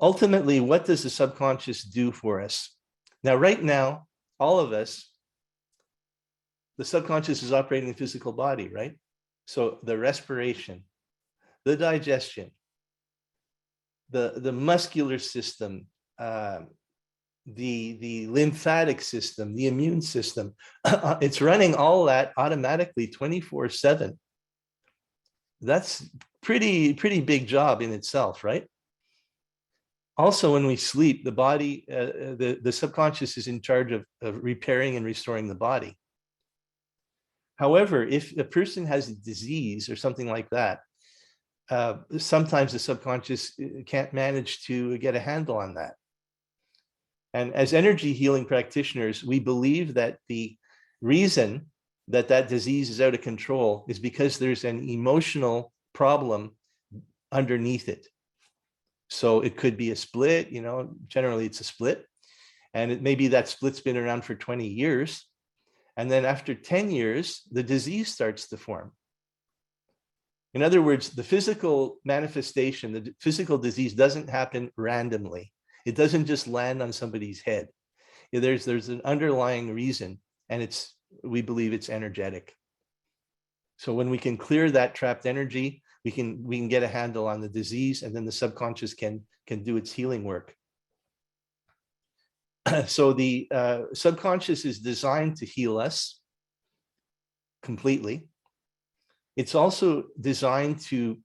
ultimately, what does the subconscious do for us? Now, right now, all of us, the subconscious is operating the physical body, right? So the respiration, the digestion, the muscular system, the lymphatic system, the immune system, it's running all that automatically 24/7. That's pretty big job in itself, right? Also, when we sleep, the body, the subconscious is in charge of repairing and restoring the body. However, if a person has a disease or something like that, sometimes the subconscious can't manage to get a handle on that. And as energy healing practitioners, we believe that the reason that that disease is out of control is because there's an emotional problem underneath it. So it could be a split, generally it's a split. And maybe that split's been around for 20 years. And then after 10 years, the disease starts to form. In other words, the physical manifestation, the physical disease doesn't happen randomly. It doesn't just land on somebody's head. There's an underlying reason, and we believe it's energetic. So when we can clear that trapped energy, we can get a handle on the disease, and then the subconscious can do its healing work. So the subconscious is designed to heal us completely. It's also designed to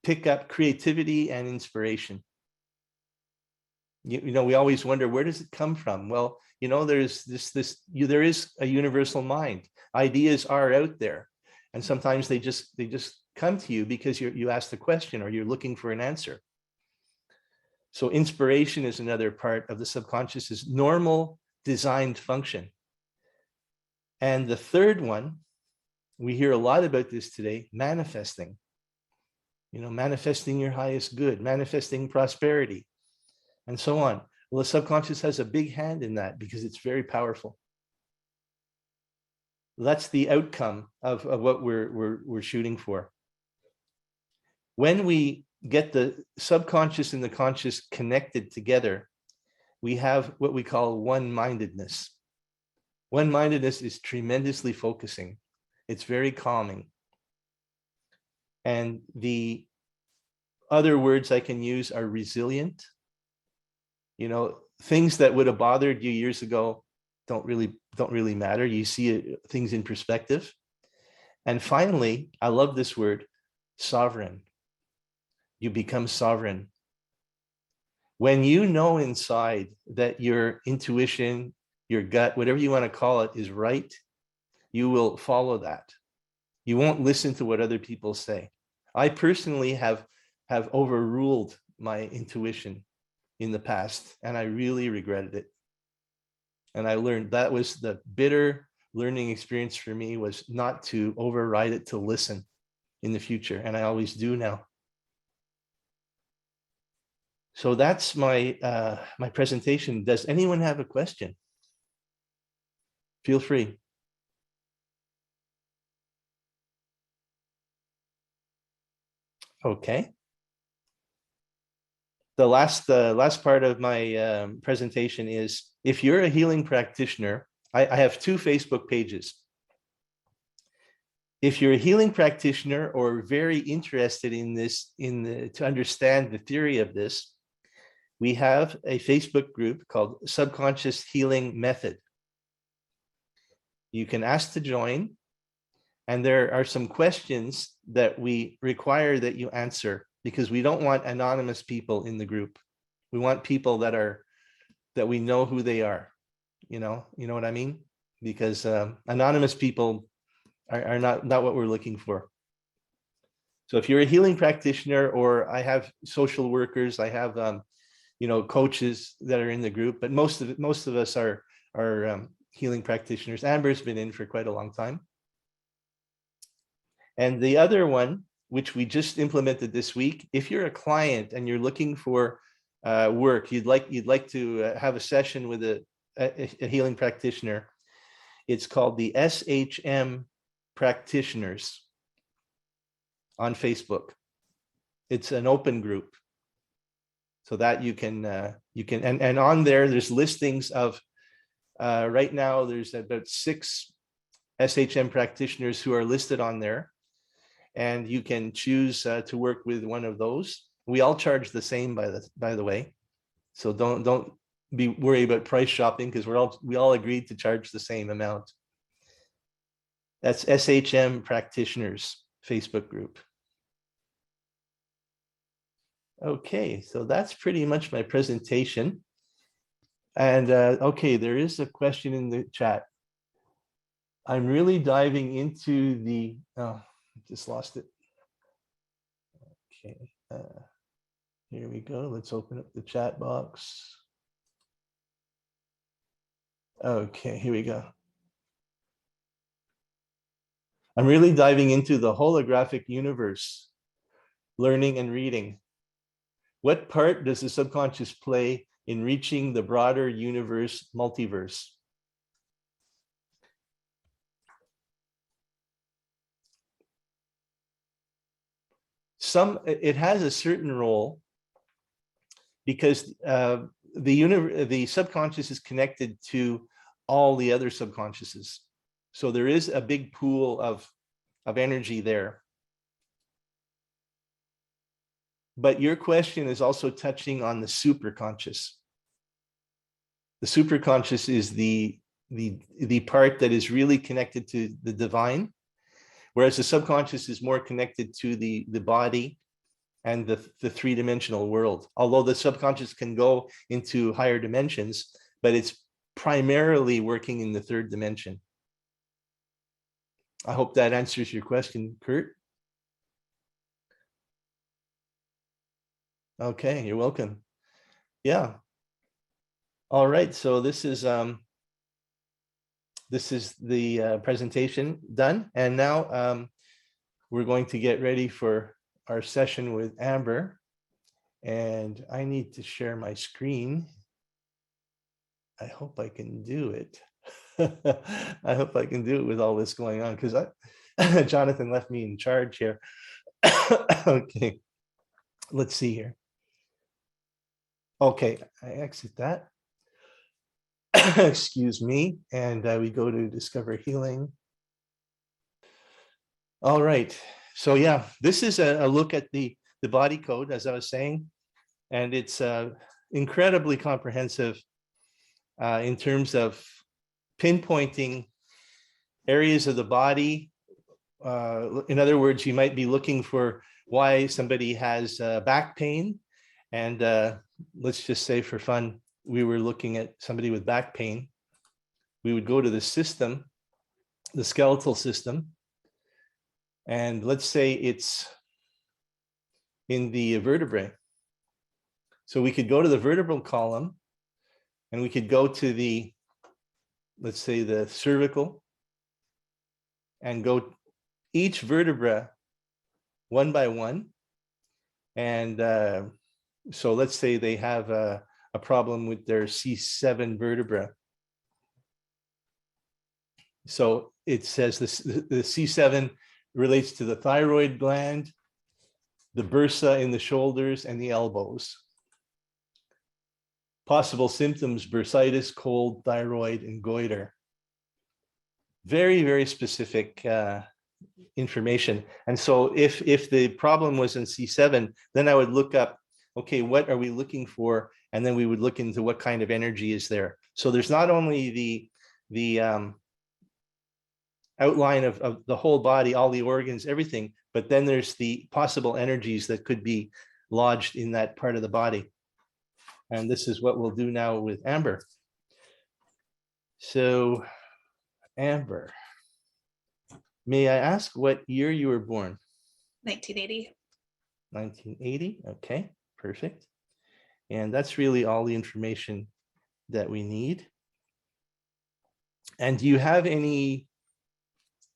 pick up creativity and inspiration. We always wonder, where does it come from? Well, there is a universal mind. Ideas are out there, and sometimes they just come to you because you asked a question or you're looking for an answer. So inspiration is another part of the subconscious's normal designed function. And the third one, we hear a lot about this today, manifesting. Manifesting your highest good, manifesting prosperity, and so on. Well, the subconscious has a big hand in that because it's very powerful. That's the outcome of what we're shooting for. When we get the subconscious and the conscious connected together, we have what we call one-mindedness. One-mindedness is tremendously focusing. It's very calming. And the other words I can use are resilient. Things that would have bothered you years ago don't really matter. You see things in perspective. And finally, I love this word, sovereign. You become sovereign. When you know inside that your intuition, your gut, whatever you want to call it, is right, you will follow that. You won't listen to what other people say. I personally have overruled my intuition in the past, and I really regretted it. And I learned that was the bitter learning experience for me, was not to override it, to listen in the future. And I always do now. So that's my my presentation. Does anyone have a question? Feel free. Okay. The last part of my presentation is, if you're a healing practitioner, I have 2 Facebook pages. If you're a healing practitioner or very interested in this, to understand the theory of this, we have a Facebook group called Subconscious Healing Method. You can ask to join, and there are some questions that we require that you answer, because we don't want anonymous people in the group. We want people that we know who they are. You know what I mean? Because anonymous people are not what we're looking for. So if you're a healing practitioner, or I have social workers, I have coaches that are in the group, but most of us are healing practitioners. Amber's been in for quite a long time. And the other one, which we just implemented this week, if you're a client and you're looking for work, you'd like to have a session with a healing practitioner, it's called the SHM Practitioners on Facebook. It's an open group. so that you can and on there's listings of right now there's about 6 SHM practitioners who are listed on there, and you can choose to work with one of those. We all charge the same, by the way, so don't be worried about price shopping, because we all agreed to charge the same amount. That's SHM Practitioners Facebook group. Okay, so that's pretty much my presentation. And okay, there is a question in the chat. I'm really diving into the, oh, just lost it. Okay, here we go. Let's open up the chat box. Okay, here we go. I'm really diving into the holographic universe, learning and reading. What part does the subconscious play in reaching the broader universe, multiverse? It has a certain role, because the subconscious is connected to all the other subconsciouses. So there is a big pool of energy there. But your question is also touching on the superconscious. The superconscious is the part that is really connected to the divine, whereas the subconscious is more connected to the body and the three-dimensional world. Although the subconscious can go into higher dimensions, but it's primarily working in the third dimension. I hope that answers your question, Kurt. Okay, you're welcome. Yeah. All right, so this is the presentation done, and now we're going to get ready for our session with Amber, and I need to share my screen. I hope I can do it. I hope I can do it with all this going on, because Jonathan left me in charge here. Okay, let's see here. Okay, I exit that. Excuse me, and we go to Discover Healing. All right, so yeah, this is a look at the body code, as I was saying, and it's incredibly comprehensive in terms of pinpointing areas of the body. In other words, you might be looking for why somebody has back pain, and let's just say for fun, we were looking at somebody with back pain. We would go to the system, the skeletal system, and let's say it's in the vertebrae. So we could go to the vertebral column, and we could go to the, let's say, the cervical, and go each vertebra one by one. And so let's say they have a problem with their C7 vertebra. So it says the C7 relates to the thyroid gland, the bursa in the shoulders, and the elbows. Possible symptoms: bursitis, cold, thyroid, and goiter. Very, very specific information. And so if the problem was in C7, then I would look up, okay, what are we looking for? And then we would look into what kind of energy is there. So there's not only the outline of the whole body, all the organs, everything, but then there's the possible energies that could be lodged in that part of the body. And this is what we'll do now with Amber. So, Amber, may I ask what year you were born? 1980. 1980, okay, perfect. And that's really all the information that we need. And do you have any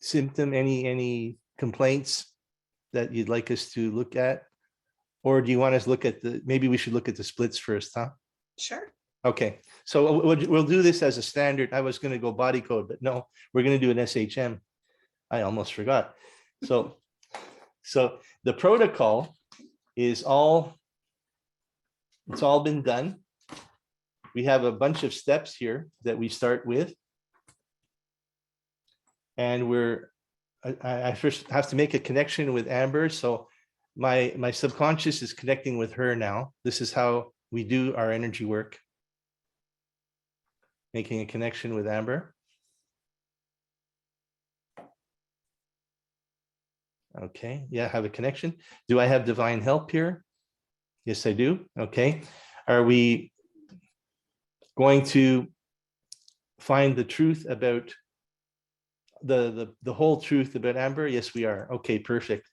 symptom, any complaints that you'd like us to look at? Or do you want us to look at maybe we should look at the splits first, huh? Sure. Okay, so we'll do this as a standard. I was going to go body code, but no, we're going to do an SHM. I almost forgot. So the protocol is all It's all been done. We have a bunch of steps here that we start with. And I first have to make a connection with Amber. So my subconscious is connecting with her now. This is how we do our energy work. Making a connection with Amber. Okay, yeah, have a connection. Do I have divine help here? Yes, I do. Okay. Are we going to find the truth about the whole truth about Amber? Yes, we are. Okay, perfect.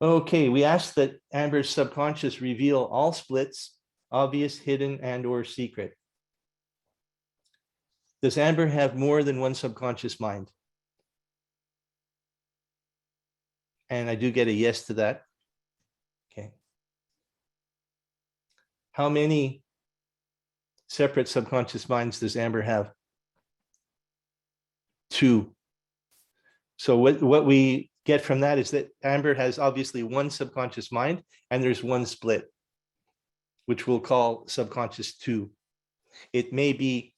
Okay, we asked that Amber's subconscious reveal all splits, obvious, hidden, and or secret. Does Amber have more than one subconscious mind? And I do get a yes to that. Okay. How many separate subconscious minds does Amber have? 2. So what we get from that is that Amber has obviously one subconscious mind, and there's one split, which we'll call subconscious 2. It may be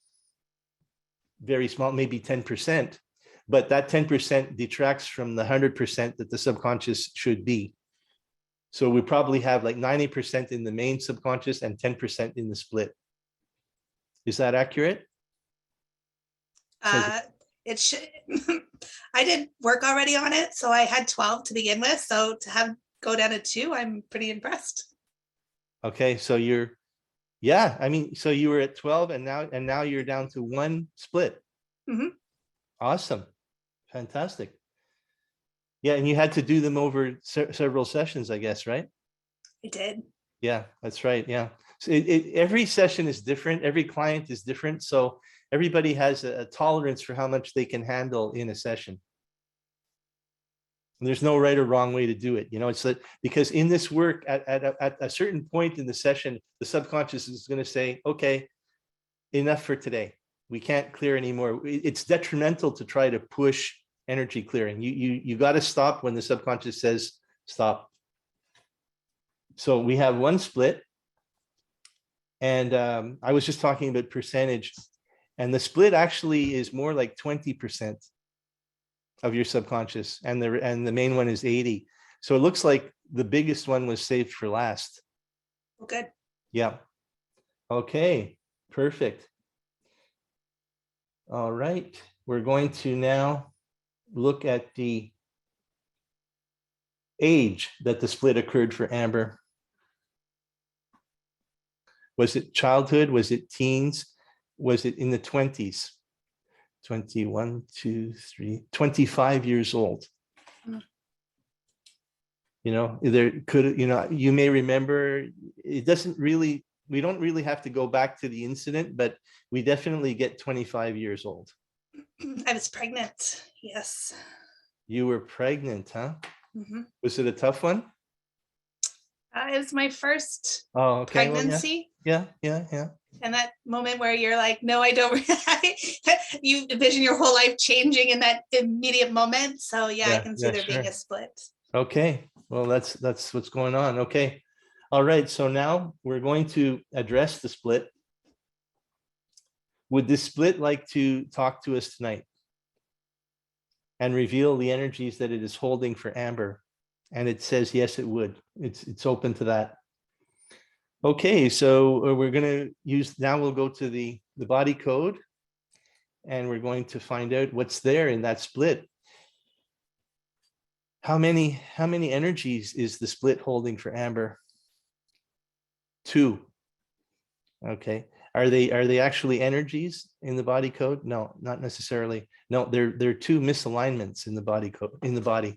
very small, maybe 10%, but that 10% detracts from the 100% that the subconscious should be. So we probably have like 90% in the main subconscious and 10% in the split. Is that accurate? It should. I did work already on it, so I had 12 to begin with. So to have go down to 2, I'm pretty impressed. Okay, so yeah, I mean, so you were at 12 and now you're down to 1 split. Mhm. Awesome. Fantastic. Yeah, and you had to do them over several sessions, I guess, right? I did. Yeah, that's right. Yeah. So every session is different. Every client is different. So everybody has a tolerance for how much they can handle in a session. And there's no right or wrong way to do it. You know, it's that because in this work, at a certain point in the session, the subconscious is going to say, okay, enough for today. We can't clear anymore. It's detrimental to try to push energy clearing. You got to stop when the subconscious says stop. So we have 1 split. And I was just talking about percentage, and the split actually is more like 20% of your subconscious, and the main one is 80. So it looks like the biggest one was saved for last. Well, good. Yeah. Okay, perfect. All right, we're going to now look at the age that the split occurred for Amber. Was it childhood? Was it teens? Was it in the 20s? 21, 2, 3, 25 years old. You know, there could, you know, you may remember, it doesn't really, we don't really have to go back to the incident, but we definitely get 25 years old. I was pregnant. Yes. You were pregnant, huh? Mm-hmm. Was it a tough one? It was my first okay. pregnancy. Well, yeah. And that moment where you're like, no, I don't. You envision your whole life changing in that immediate moment. So yeah, I can see there being a split. Okay. Well, that's what's going on. Okay. All right. So now we're going to address the split. Would this split like to talk to us tonight and reveal the energies that it is holding for Amber? And it says, yes, it would. It's open to that. Okay, so we're going to use, now we'll go to the body code, and we're going to find out what's there in that split. How many energies is the split holding for Amber? 2. Okay. Are they actually energies in the body code? No, not necessarily. No, they're 2 misalignments in the body code, in the body.